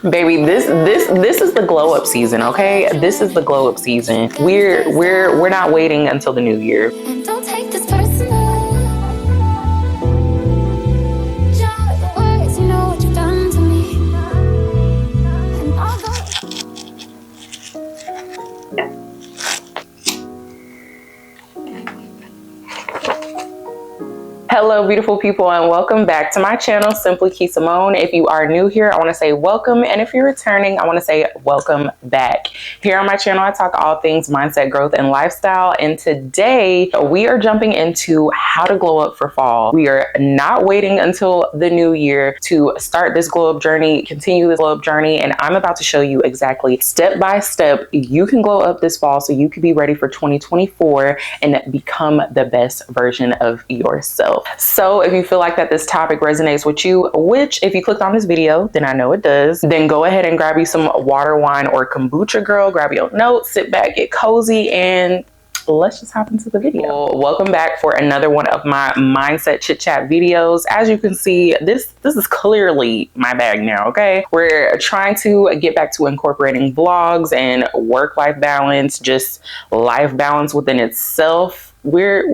Baby, this is the glow up season, okay? This is the glow up season. We're not waiting until the new year. And don't take this personal. Just the words, you know what you've done to me. And although Hello, beautiful people, and welcome back to my channel, Simply Kee Samone. If you are new here, I want to say welcome, and if you're returning, I want to say welcome back. Here on my channel, I talk all things mindset, growth, and lifestyle, and today we are jumping into how to glow up for fall. We are not waiting until the new year to start this glow up journey, continue this glow up journey, and I'm about to show you exactly step by step you can glow up this fall so you can be ready for 2024 and become the best version of yourself. So if you feel like that this topic resonates with you, which if you clicked on this video, then I know it does, then go ahead and grab you some water, wine, or kombucha, girl. Grab your notes, sit back, get cozy, and let's just hop into the video. Well, welcome back for another one of my mindset chit chat videos. As you can see, this is clearly my bag now, okay? We're trying to get back to incorporating vlogs and work-life balance, just life balance within itself. We're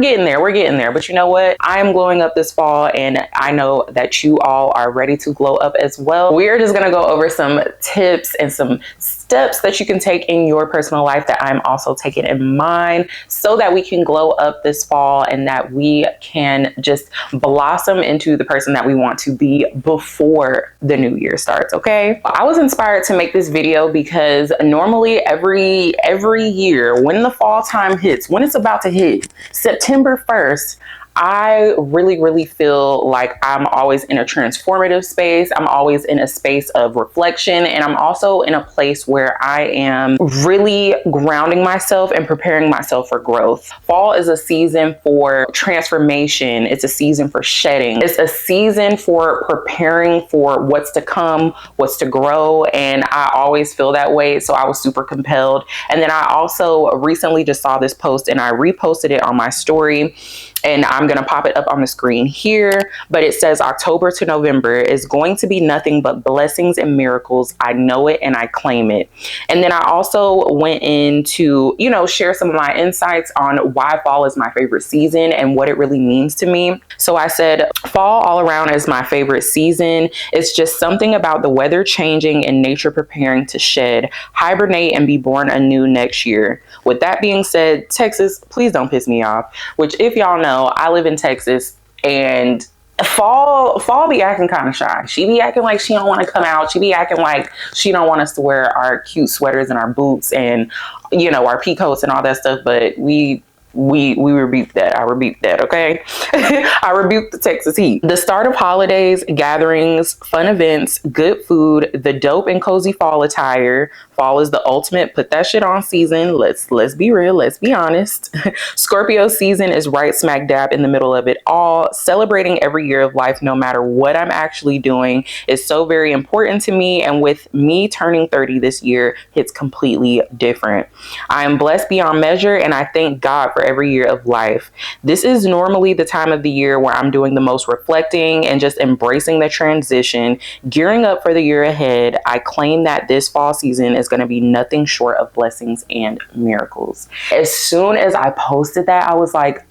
getting there. We're getting there. But you know what? I am glowing up this fall, and I know that you all are ready to glow up as well. We're just gonna go over some tips and some steps that you can take in your personal life that I'm also taking in mine so that we can glow up this fall and that we can just blossom into the person that we want to be before the new year starts, okay? I was inspired to make this video because normally every year when the fall time hits, when it's about to hit September 1st, I really feel like I'm always in a transformative space. I'm always in a space of reflection, and I'm also in a place where I am really grounding myself and preparing myself for growth. Fall is a season for transformation. It's a season for shedding. It's a season for preparing for what's to come, what's to grow, and I always feel that way, so I was super compelled. And then I also recently just saw this post and I reposted it on my story, and I'm going to pop it up on the screen here, but it says October to November is going to be nothing but blessings and miracles. I know it and I claim it. And then I also went in to, share some of my insights on why fall is my favorite season and what it really means to me. So I said, fall all around is my favorite season. It's just something about the weather changing and nature preparing to shed, hibernate, and be born anew next year. With that being said, Texas, please don't piss me off, which if y'all know, I live in Texas, and fall be acting kind of shy. She be acting like she don't want to come out. She be acting like she don't want us to wear our cute sweaters and our boots and, our peacoats and all that stuff. But we rebuke that. I rebuke that, okay? I rebuke the Texas heat. The start of holidays, gatherings, fun events, good food, the dope and cozy fall attire. Fall is the ultimate put that shit on season. Let's be real. Let's be honest. Scorpio season is right smack dab in the middle of it all. Celebrating every year of life, no matter what I'm actually doing, is so very important to me. And with me turning 30 this year, it's completely different. I am blessed beyond measure, and I thank God for every year of life. This is normally the time of the year where I'm doing the most reflecting and just embracing the transition, gearing up for the year ahead. I claim that this fall season is going to be nothing short of blessings and miracles. As soon as I posted that, I was like,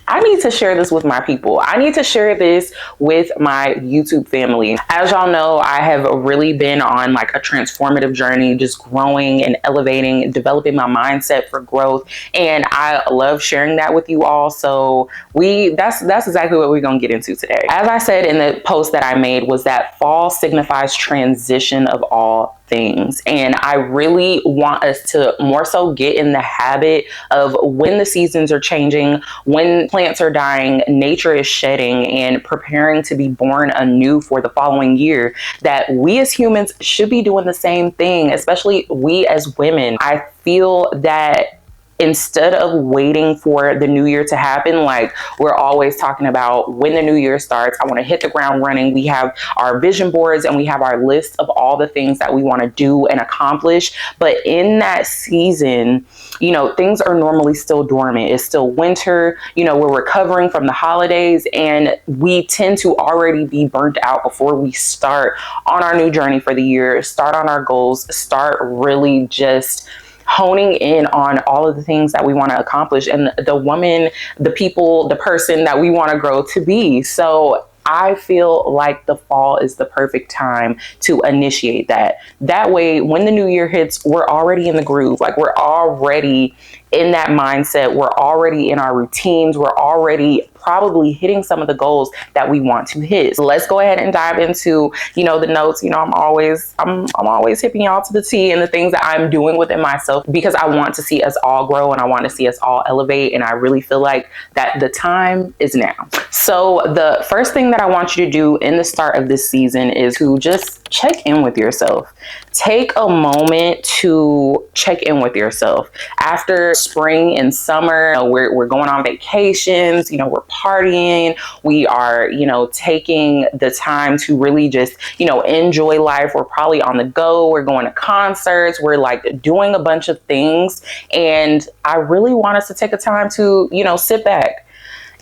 I need to share this with my people. I need to share this with my YouTube family. As y'all know, I have really been on like a transformative journey, just growing and elevating, developing my mindset for growth. And I love sharing that with you all. So that's exactly what we're going to get into today. As I said in the post that I made, was that fall signifies transition of all things. And I really want us to more so get in the habit of when the seasons are changing, when plants are dying, nature is shedding and preparing to be born anew for the following year, that we as humans should be doing the same thing, especially we as women. I feel that instead of waiting for the new year to happen, like we're always talking about when the new year starts, I want to hit the ground running. We have our vision boards and we have our list of all the things that we want to do and accomplish. But in that season, you know, things are normally still dormant. It's still winter. You know, we're recovering from the holidays and we tend to already be burnt out before we start on our new journey for the year, start on our goals, start really just honing in on all of the things that we want to accomplish and the woman, the people, the person that we want to grow to be. So I feel like the fall is the perfect time to initiate that. That way, when the new year hits, we're already in the groove. Like we're already in that mindset. We're already in our routines. We're already probably hitting some of the goals that we want to hit. So let's go ahead and dive into, you know, the notes. You know, I'm always hipping y'all to the T and the things that I'm doing within myself because I want to see us all grow and I want to see us all elevate. And I really feel like that the time is now. So the first thing that I want you to do in the start of this season is to just check in with yourself. Take a moment to check in with yourself. After spring and summer, you know, we're going on vacations, you know, we're partying, we are, you know, taking the time to really just, you know, enjoy life. We're probably on the go, we're going to concerts, we're like doing a bunch of things. And I really want us to take a time to, you know, sit back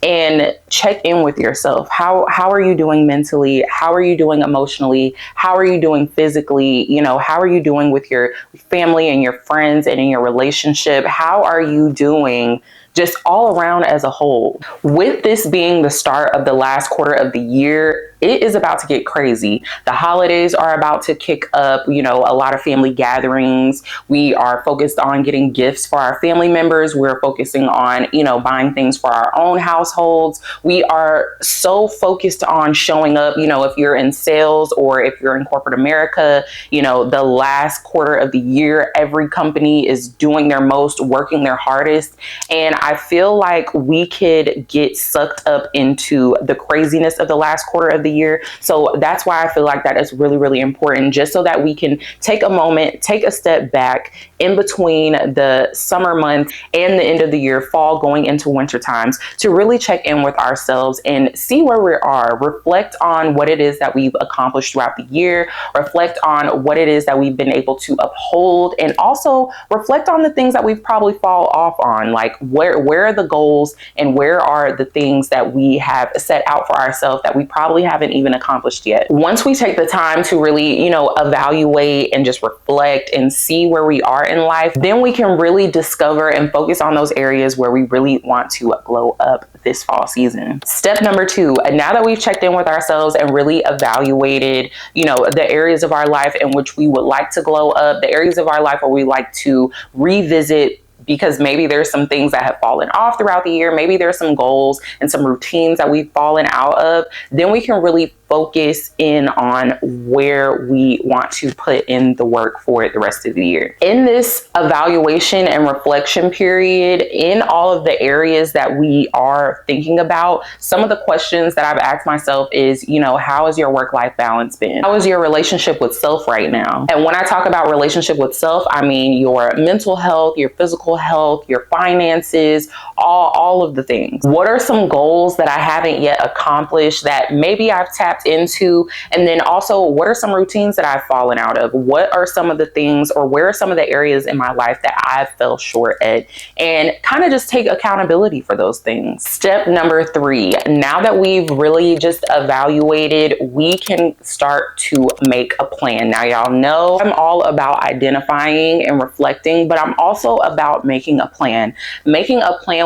and check in with yourself. How are you doing mentally? How are you doing emotionally? How are you doing physically? You know, how are you doing with your family and your friends and in your relationship? How are you doing just all around as a whole? With this being the start of the last quarter of the year, it is about to get crazy. The holidays are about to kick up, you know, a lot of family gatherings. We are focused on getting gifts for our family members. We're focusing on, you know, buying things for our own households. We are so focused on showing up, you know, if you're in sales or if you're in corporate America, you know, the last quarter of the year, every company is doing their most, working their hardest. And I feel like we could get sucked up into the craziness of the last quarter of the year. So that's why I feel like that is really, really important, just so that we can take a moment, take a step back in between the summer months and the end of the year, fall going into winter times, to really check in with ourselves and see where we are, reflect on what it is that we've accomplished throughout the year, reflect on what it is that we've been able to uphold, and also reflect on the things that we've probably fall off on, like where are the goals and where are the things that we have set out for ourselves that we probably haven't even accomplished yet. Once we take the time to really, you know, evaluate and just reflect and see where we are in life, then we can really discover and focus on those areas where we really want to glow up this fall season. Step number 2, now that we've checked in with ourselves and really evaluated, you know, the areas of our life in which we would like to glow up, the areas of our life where we like to revisit because maybe there's some things that have fallen off throughout the year, maybe there's some goals and some routines that we've fallen out of, then we can really focus in on where we want to put in the work for the rest of the year. In this evaluation and reflection period, in all of the areas that we are thinking about, some of the questions that I've asked myself is, you know, how has your work-life balance been? How is your relationship with self right now? And when I talk about relationship with self, I mean your mental health, your physical health, your finances, all of the things. What are some goals that I haven't yet accomplished that maybe I've tapped into? And then also, what are some routines that I've fallen out of? What are some of the things, or where are some of the areas in my life that I fell short at? And kind of just take accountability for those things. Step number 3, now that we've really just evaluated, we can start to make a plan. Now, y'all know I'm all about identifying and reflecting, but I'm also about making a plan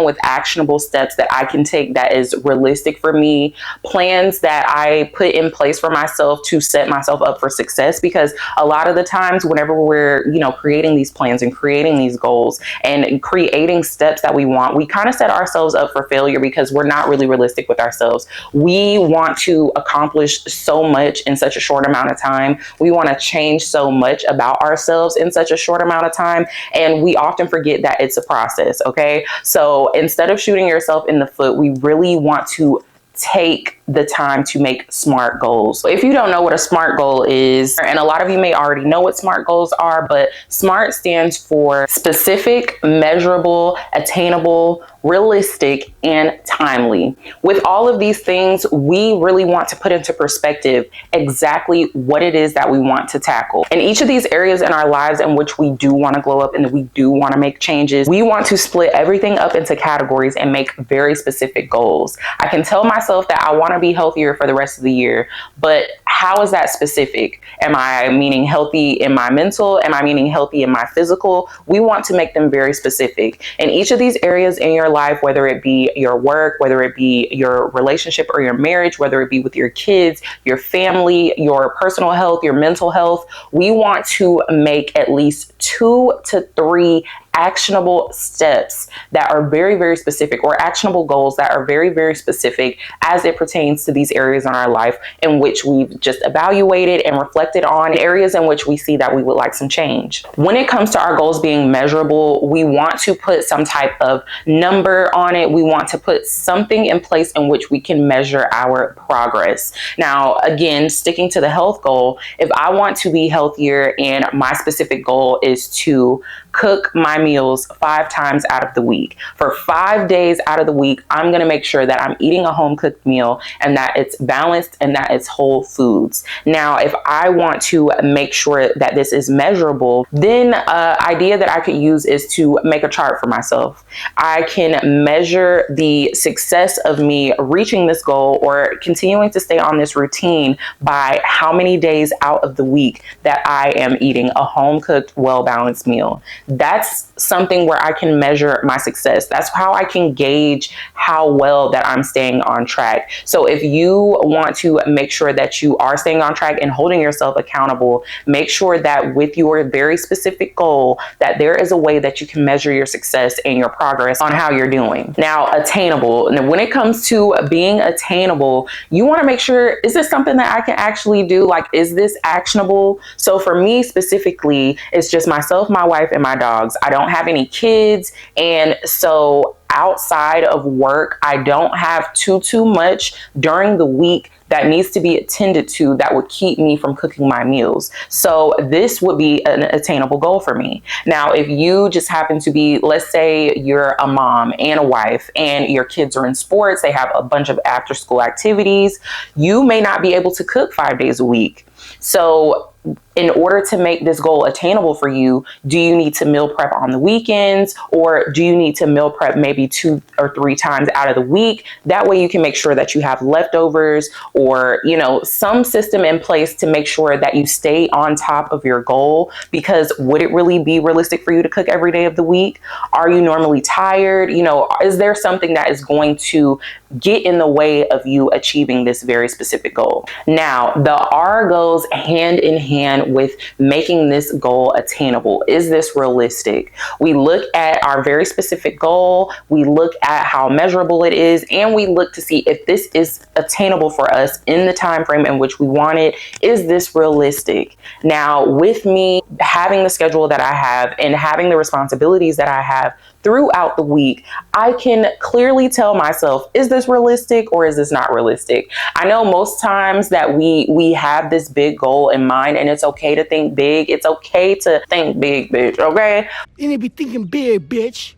with actionable steps that I can take that is realistic for me, plans that I put in place for myself to set myself up for success. Because a lot of the times whenever we're, you know, creating these plans and creating these goals and creating steps that we want, we kind of set ourselves up for failure because we're not really realistic with ourselves. We want to accomplish so much in such a short amount of time. We want to change so much about ourselves in such a short amount of time. And we often forget that it's a process. Okay. So instead of shooting yourself in the foot, we really want to take the time to make SMART goals. If you don't know what a SMART goal is, and a lot of you may already know what SMART goals are, but SMART stands for specific, measurable, attainable, realistic, and timely. With all of these things, we really want to put into perspective exactly what it is that we want to tackle. In each of these areas in our lives in which we do want to glow up and we do want to make changes, we want to split everything up into categories and make very specific goals. I can tell myself that I want to be healthier for the rest of the year, but how is that specific? Am I meaning healthy in my mental? Am I meaning healthy in my physical? We want to make them very specific. In each of these areas in your life, whether it be your work, whether it be your relationship or your marriage, whether it be with your kids, your family, your personal health, your mental health, we want to make at least 2 to 3 actionable steps that are very, very specific, or actionable goals that are very, very specific as it pertains to these areas in our life in which we've just evaluated and reflected on, areas in which we see that we would like some change. When it comes to our goals being measurable, we want to put some type of number on it. We want to put something in place in which we can measure our progress. Now, again, sticking to the health goal, if I want to be healthier and my specific goal is to cook my meals 5 times out of the week. For 5 days out of the week, I'm going to make sure that I'm eating a home cooked meal and that it's balanced and that it's whole foods. Now, if I want to make sure that this is measurable, then an idea that I could use is to make a chart for myself. I can measure the success of me reaching this goal or continuing to stay on this routine by how many days out of the week that I am eating a home cooked, well-balanced meal. That's something where I can measure my success. That's how I can gauge how well that I'm staying on track. So if you want to make sure that you are staying on track and holding yourself accountable, make sure that with your very specific goal, that there is a way that you can measure your success and your progress on how you're doing. Now, attainable. And when it comes to being attainable, you want to make sure, is this something that I can actually do? Like, is this actionable? So for me specifically, it's just myself, my wife, and my dogs. I don't have any kids, and so outside of work, I don't have too much during the week that needs to be attended to that would keep me from cooking my meals. So this would be an attainable goal for me. Now, if you just happen to be, let's say you're a mom and a wife and your kids are in sports, they have a bunch of after school activities, you may not be able to cook 5 days a week. So in order to make this goal attainable for you, do you need to meal prep on the weekends, or do you need to meal prep maybe 2 or 3 times out of the week? That way you can make sure that you have leftovers, or, you know, some system in place to make sure that you stay on top of your goal. Because would it really be realistic for you to cook every day of the week? Are you normally tired? You know, is there something that is going to get in the way of you achieving this very specific goal? Now, the R goes hand in hand with making this goal attainable. Is this realistic? We look at our very specific goal, we look at how measurable it is, and we look to see if this is attainable for us in the time frame in which we want it. Is this realistic? Now, with me having the schedule that I have and having the responsibilities that I have throughout the week, I can clearly tell myself, is this realistic or is this not realistic? I know most times that we have this big goal in mind, and it's okay to think big. It's okay to think big, bitch, okay? You need to be thinking big, bitch.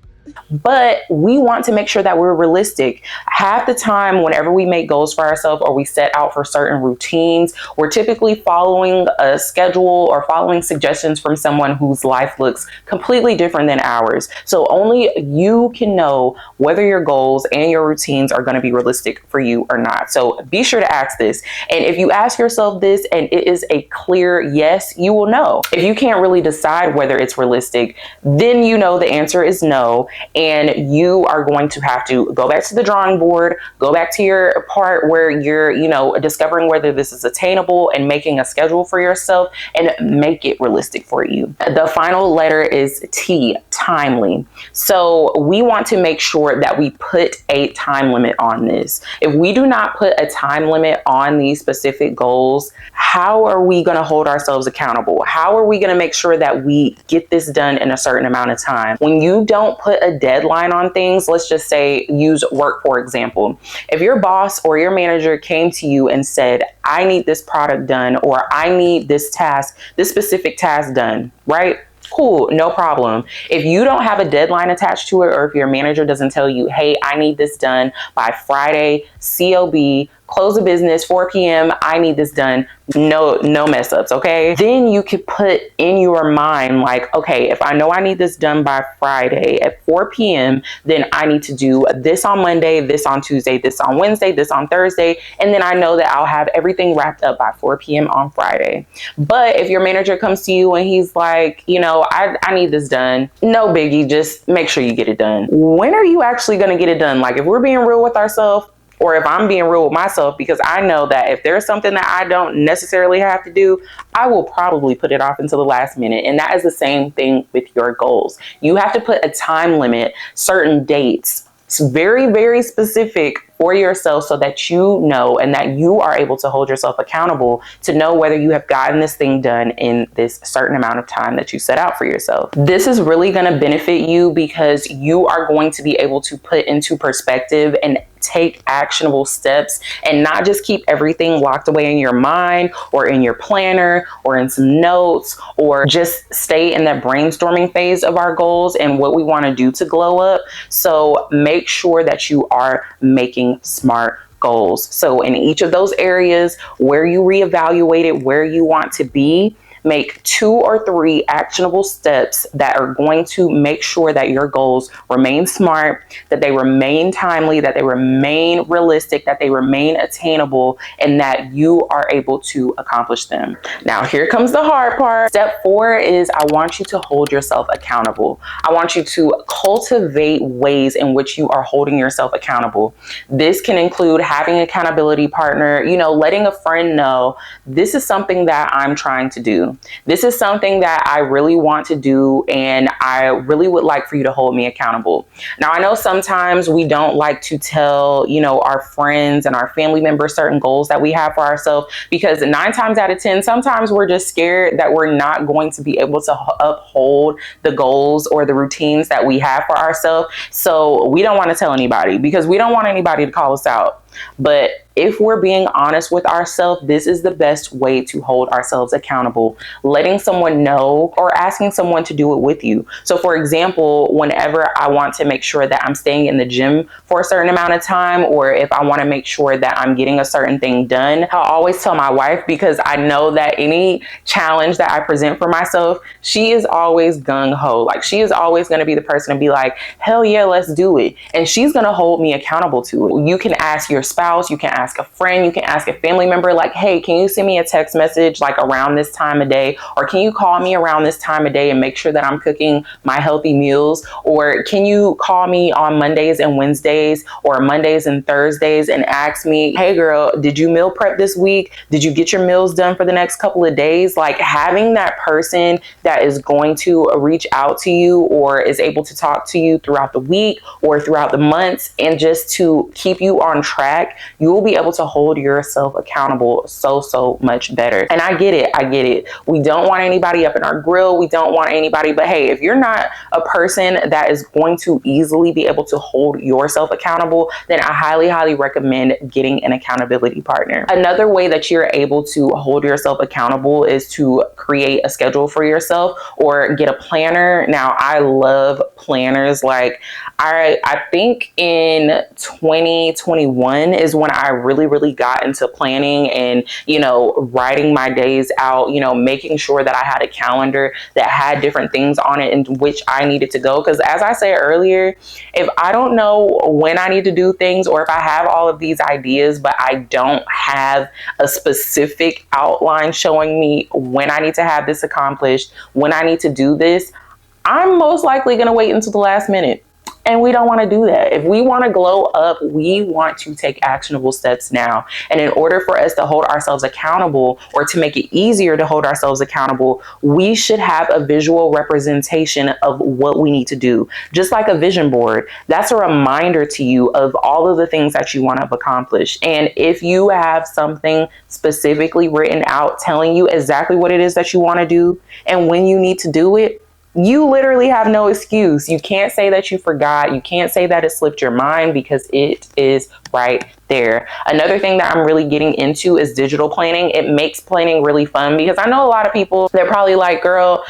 But we want to make sure that we're realistic. Half the time, whenever we make goals for ourselves or we set out for certain routines, we're typically following a schedule or following suggestions from someone whose life looks completely different than ours. So only you can know whether your goals and your routines are going to be realistic for you or not. So be sure to ask this. And if you ask yourself this and it is a clear yes, you will know. If you can't really decide whether it's realistic, then you know the answer is no. And you are going to have to go back to the drawing board, go back to your part where you're, you know, discovering whether this is attainable and making a schedule for yourself and make it realistic for you. The final letter is T, timely. So we want to make sure that we put a time limit on this. If we do not put a time limit on these specific goals, how are we going to hold ourselves accountable? How are we going to make sure that we get this done in a certain amount of time? When you don't put put a deadline on things, let's just say use work, for example. If your boss or your manager came to you and said, I need this product done, or I need this task, this specific task done, right? Cool, no problem. If you don't have a deadline attached to it, or if your manager doesn't tell you, hey, I need this done by Friday, COB, close of business, 4 p.m., I need this done, no mess ups, okay? Then you could put in your mind like, okay, if I know I need this done by Friday at 4 p.m., then I need to do this on Monday, this on Tuesday, this on Wednesday, this on Thursday, and then I know that I'll have everything wrapped up by 4 p.m. on Friday. But if your manager comes to you and he's like, you know, I need this done, no biggie, just make sure you get it done. When are you actually gonna get it done? Like, if we're being real with ourselves, or if I'm being real with myself, because I know that if there's something that I don't necessarily have to do, I will probably put it off until the last minute. And that is the same thing with your goals. You have to put a time limit, certain dates. It's very, very specific for yourself, so that you know and that you are able to hold yourself accountable to know whether you have gotten this thing done in this certain amount of time that you set out for yourself. This is really going to benefit you because you are going to be able to put into perspective and take actionable steps, and not just keep everything locked away in your mind or in your planner or in some notes, or just stay in that brainstorming phase of our goals and what we want to do to glow up. So make sure that you are making smart goals. So in each of those areas where you reevaluated where you want to be, make 2 or 3 actionable steps that are going to make sure that your goals remain smart, that they remain timely, that they remain realistic, that they remain attainable, and that you are able to accomplish them. Now, here comes the hard part. Step 4 is I want you to hold yourself accountable. I want you to cultivate ways in which you are holding yourself accountable. This can include having an accountability partner, you know, letting a friend know this is something that I'm trying to do. This is something that I really want to do, and I really would like for you to hold me accountable. Now, I know sometimes we don't like to tell, you know, our friends and our family members certain goals that we have for ourselves, because 9 times out of 10, sometimes we're just scared that we're not going to be able to uphold the goals or the routines that we have for ourselves. So we don't want to tell anybody because we don't want anybody to call us out. But if we're being honest with ourselves, this is the best way to hold ourselves accountable. Letting someone know or asking someone to do it with you. So for example, whenever I want to make sure that I'm staying in the gym for a certain amount of time, or if I want to make sure that I'm getting a certain thing done, I'll always tell my wife, because I know that any challenge that I present for myself, she is always gung-ho. Like, she is always going to be the person to be like, hell yeah, let's do it. And she's going to hold me accountable to it. You can ask your spouse, you can ask a friend, you can ask a family member, like, hey, can you send me a text message like around this time of day? Or can you call me around this time of day and make sure that I'm cooking my healthy meals? Or can you call me on Mondays and Wednesdays or Mondays and Thursdays and ask me, hey girl, did you meal prep this week? Did you get your meals done for the next couple of days? Like, having that person that is going to reach out to you or is able to talk to you throughout the week or throughout the months, and just to keep you on track, you will be able to hold yourself accountable so much better. And I get it. We don't want anybody up in our grill. We don't want anybody, but hey, if you're not a person that is going to easily be able to hold yourself accountable, then I highly recommend getting an accountability partner. Another way that you're able to hold yourself accountable is to create a schedule for yourself or get a planner. Now, I love planners. Like, I think in 2021 is when I really got into planning and, you know, writing my days out, you know, making sure that I had a calendar that had different things on it in which I needed to go. Because as I said earlier, if I don't know when I need to do things, or if I have all of these ideas, but I don't have a specific outline showing me when I need to have this accomplished, when I need to do this, I'm most likely going to wait until the last minute. And we don't want to do that. If we want to glow up, we want to take actionable steps now. And in order for us to hold ourselves accountable, or to make it easier to hold ourselves accountable, we should have a visual representation of what we need to do. Just like a vision board, that's a reminder to you of all of the things that you want to accomplish. And if you have something specifically written out telling you exactly what it is that you want to do and when you need to do it, you literally have no excuse. You can't say that you forgot. You can't say that it slipped your mind, because it is right there. Another thing that I'm really getting into is digital planning. It makes planning really fun, because I know a lot of people, they're probably like, girl,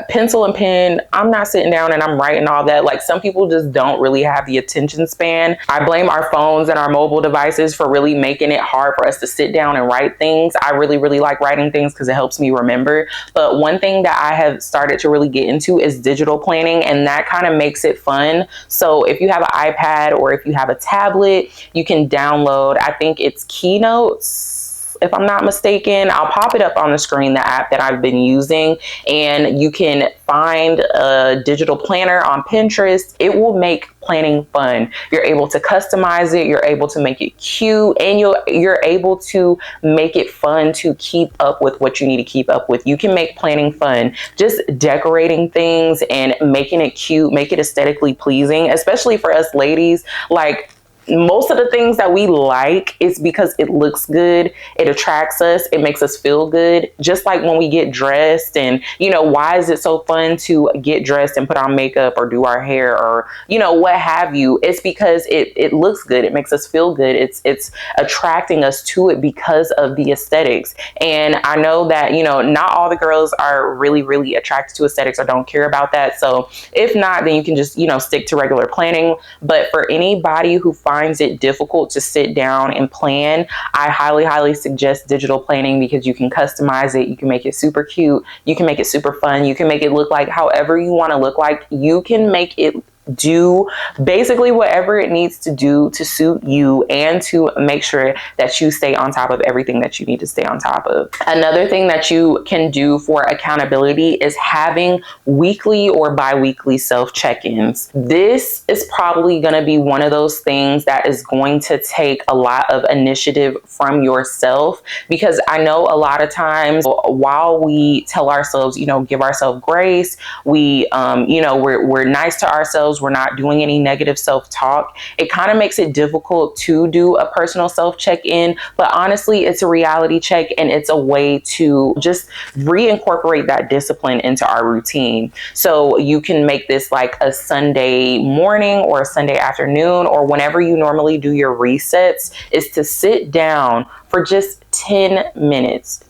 pencil and pen, I'm not sitting down and I'm writing all that. Like, some people just don't really have the attention span. I blame our phones and our mobile devices for really making it hard for us to sit down and write things. I really, really like writing things because it helps me remember. But one thing that I have started to really get into is digital planning, and that kind of makes it fun. So if you have an iPad or if you have a tablet, you can download, I think it's Keynotes, if I'm not mistaken. I'll pop it up on the screen, the app that I've been using, and you can find a digital planner on Pinterest. It will make planning fun. You're able to customize it, you're able to make it cute, and you're able to make it fun to keep up with what you need to keep up with. You can make planning fun, just decorating things and making it cute, make it aesthetically pleasing, especially for us ladies. Like, most of the things that we like is because it looks good, it attracts us, it makes us feel good. Just like when we get dressed, and why is it so fun to get dressed and put on makeup or do our hair, or what have you? It's because it looks good, it makes us feel good, it's attracting us to it because of the aesthetics. And I know that not all the girls are really, really attracted to aesthetics or don't care about that. So if not, then you can just stick to regular planning. But for anybody who finds it difficult to sit down and plan, I highly, highly suggest digital planning, because you can customize it. You can make it super cute. You can make it super fun. You can make it look like however you want to look like. You can make it do basically whatever it needs to do to suit you and to make sure that you stay on top of everything that you need to stay on top of. Another thing that you can do for accountability is having weekly or bi-weekly self check-ins. This is probably going to be one of those things that is going to take a lot of initiative from yourself, because I know a lot of times while we tell ourselves, give ourselves grace, we're nice to ourselves, we're not doing any negative self-talk, it kind of makes it difficult to do a personal self-check-in. But honestly, it's a reality check, and it's a way to just reincorporate that discipline into our routine. So you can make this like a Sunday morning or a Sunday afternoon, or whenever you normally do your resets, is to sit down for just 10 minutes.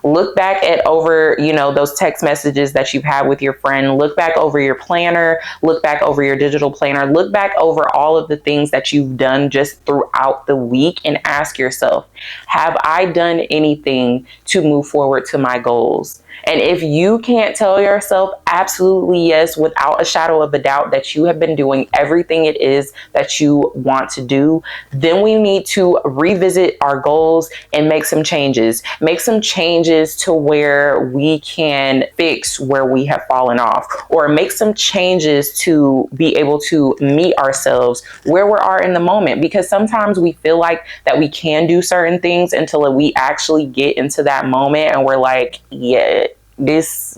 Look back at over, those text messages that you've had with your friend. Look back over your planner. Look back over your digital planner. Look back over all of the things that you've done just throughout the week, and ask yourself, have I done anything to move forward to my goals? And if you can't tell yourself absolutely yes, without a shadow of a doubt, that you have been doing everything it is that you want to do, then we need to revisit our goals and make some changes. Make some changes to where we can fix where we have fallen off, or make some changes to be able to meet ourselves where we are in the moment. Because sometimes we feel like that we can do certain things until we actually get into that moment and we're like, yeah, this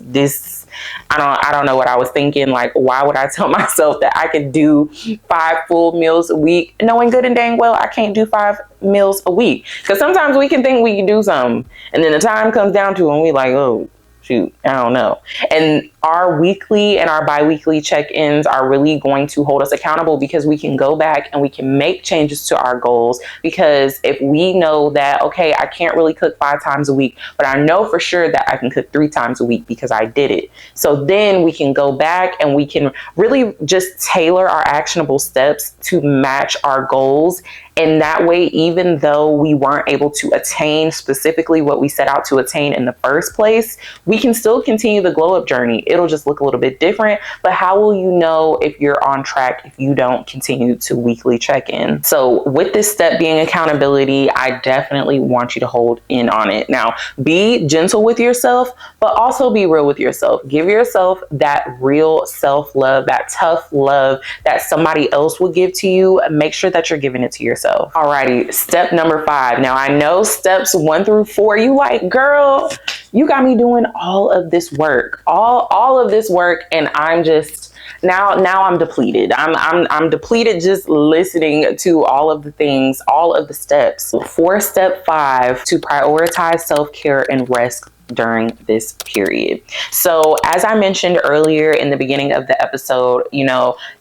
I don't know what I was thinking. Like, why would I tell myself that I could do 5 full meals a week, knowing good and dang well I can't do 5 meals a week? Because sometimes we can think we can do something, and then the time comes down to it and we like, oh shoot, I don't know. And our weekly and our bi-weekly check-ins are really going to hold us accountable, because we can go back and we can make changes to our goals. Because if we know that, okay, I can't really cook 5 times a week, but I know for sure that I can cook 3 times a week because I did it. So then we can go back and we can really just tailor our actionable steps to match our goals. And that way, even though we weren't able to attain specifically what we set out to attain in the first place, we can still continue the glow up journey. It'll just look a little bit different. But how will you know if you're on track if you don't continue to weekly check in? So with this step being accountability, I definitely want you to hold in on it. Now, be gentle with yourself, but also be real with yourself. Give yourself that real self-love, that tough love that somebody else will give to you. Make sure that you're giving it to yourself. Alrighty, step number 5. Now, I know steps 1 through 4, you like, girl, You got me doing all of this work, all of this work, and I'm just now I'm depleted. I'm depleted just listening to all of the things, all of the steps. For step 5, to prioritize self-care and rest during this period. So as I mentioned earlier in the beginning of the episode,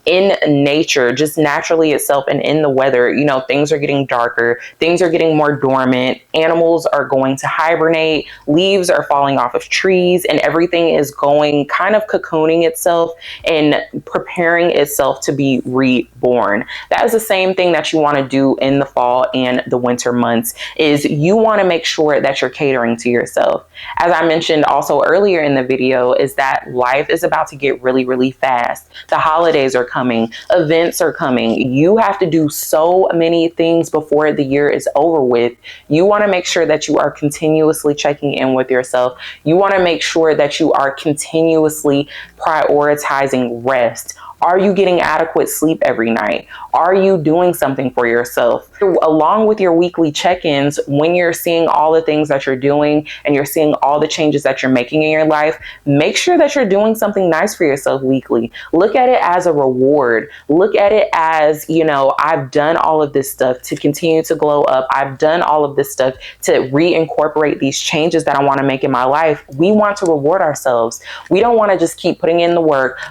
in nature, just naturally itself, and in the weather, things are getting darker, things are getting more dormant, animals are going to hibernate, leaves are falling off of trees, and everything is going kind of cocooning itself and preparing itself to be reborn. That is the same thing that you want to do in the fall and the winter months, is you want to make sure that you're catering to yourself. As I mentioned also earlier in the video, is that life is about to get really, really fast. The holidays are coming, events are coming. You have to do so many things before the year is over with. You want to make sure that you are continuously checking in with yourself. You want to make sure that you are continuously prioritizing rest. Are you getting adequate sleep every night? Are you doing something for yourself? Along with your weekly check-ins, when you're seeing all the things that you're doing and you're seeing all the changes that you're making in your life, make sure that you're doing something nice for yourself weekly. Look at it as a reward. Look at it as, I've done all of this stuff to continue to glow up. I've done all of this stuff to reincorporate these changes that I want to make in my life. We want to reward ourselves. We don't want to just keep putting in the work,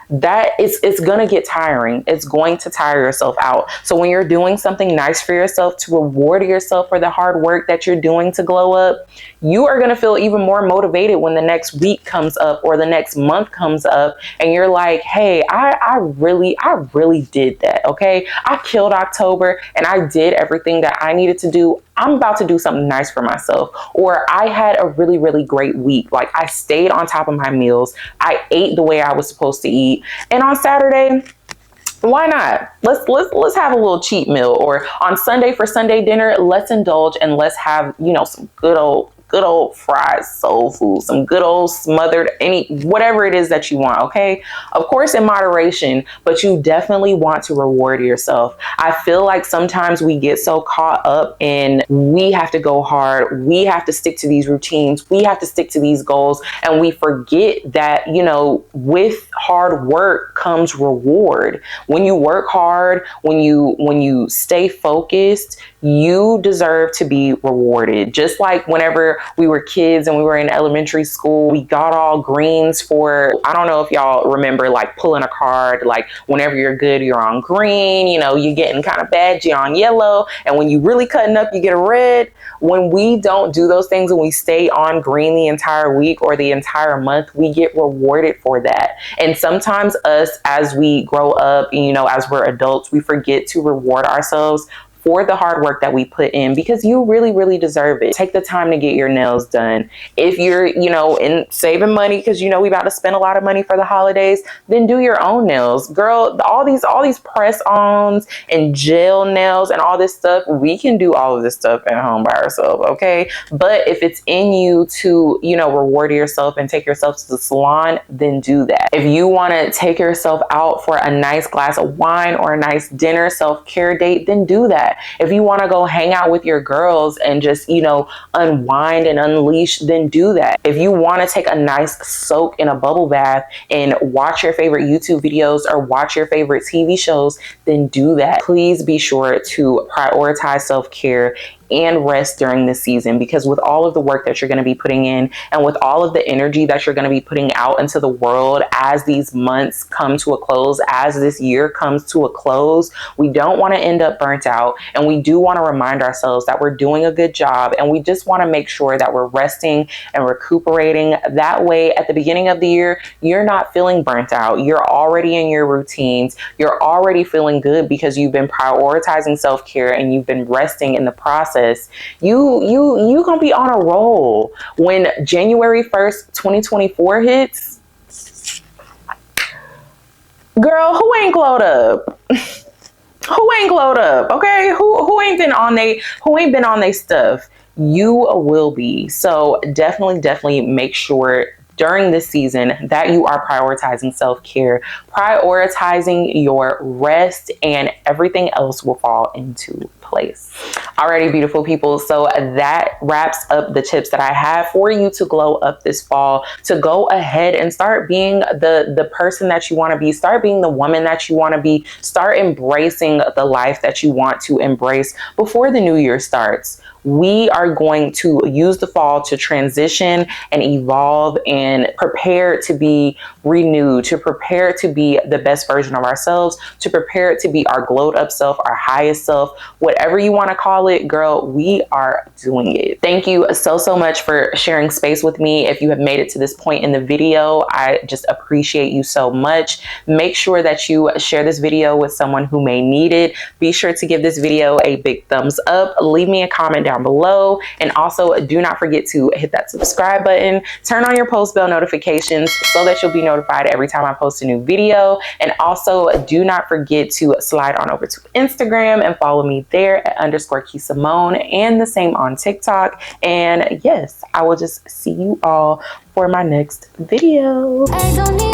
that it's going to get tiring. It's going to tire yourself out. So when you're doing something nice for yourself to reward yourself for the hard work that you're doing to glow up, you are going to feel even more motivated when the next week comes up or the next month comes up and you're like, hey, I really did that. Okay. I killed October and I did everything that I needed to do. I'm about to do something nice for myself. Or I had a really, really great week. Like, I stayed on top of my meals. I ate the way I was supposed to eat. And on Saturday, why not? Let's have a little cheat meal. Or on Sunday for Sunday dinner, let's indulge and let's have, some good old fried soul food, some good old smothered, whatever it is that you want. Okay. Of course, in moderation, but you definitely want to reward yourself. I feel like sometimes we get so caught up in, we have to go hard. We have to stick to these routines. We have to stick to these goals. And we forget that, with hard work comes reward. When you work hard, when you stay focused, you deserve to be rewarded. Just like whenever we were kids and we were in elementary school, we got all greens for, I don't know if y'all remember, like pulling a card, like whenever you're good, you're on green, you're getting kind of bad, you're on yellow. And when you really cutting up, you get a red. When we don't do those things and we stay on green the entire week or the entire month, we get rewarded for that. And sometimes us, as we grow up, as we're adults, we forget to reward ourselves for the hard work that we put in, because you really, really deserve it. Take the time to get your nails done. If you're, in saving money, because we about to spend a lot of money for the holidays, then do your own nails. Girl, all these press-ons and gel nails and all this stuff, we can do all of this stuff at home by ourselves, okay? But if it's in you to, reward yourself and take yourself to the salon, then do that. If you want to take yourself out for a nice glass of wine or a nice dinner self-care date, then do that. If you want to go hang out with your girls and just, unwind and unleash, then do that. If you want to take a nice soak in a bubble bath and watch your favorite YouTube videos or watch your favorite TV shows, then do that. Please be sure to prioritize self-care and rest during this season, because with all of the work that you're going to be putting in and with all of the energy that you're going to be putting out into the world as these months come to a close, as this year comes to a close, we don't want to end up burnt out, and we do want to remind ourselves that we're doing a good job, and we just want to make sure that we're resting and recuperating. That way, at the beginning of the year, you're not feeling burnt out. You're already in your routines. You're already feeling good because you've been prioritizing self-care and you've been resting in the process. You gonna be on a roll when January 1st, 2024 hits. Girl, who ain't glowed up? Who ain't glowed up? Okay, who ain't been on they stuff? You will be. So definitely make sure during this season that you are prioritizing self-care, prioritizing your rest, and everything else will fall into place. place. Alrighty, beautiful people. So that wraps up the tips that I have for you to glow up this fall, to go ahead and start being the person that you want to be, start being the woman that you want to be, start embracing the life that you want to embrace before the new year starts. We are going to use the fall to transition and evolve and prepare to be renewed, to prepare to be the best version of ourselves, to prepare to be our glowed up self, our highest self, whatever you want to call it, girl, we are doing it. Thank you so much for sharing space with me. If you have made it to this point in the video, I just appreciate you so much. Make sure that you share this video with someone who may need it. Be sure to give this video a big thumbs up. Leave me a comment down below, and also do not forget to hit that subscribe button, turn on your post bell notifications so that you'll be notified every time I post a new video. And also do not forget to slide on over to Instagram and follow me there at _Kee Samone, and the same on TikTok. And yes, I will just see you all for my next video. I don't need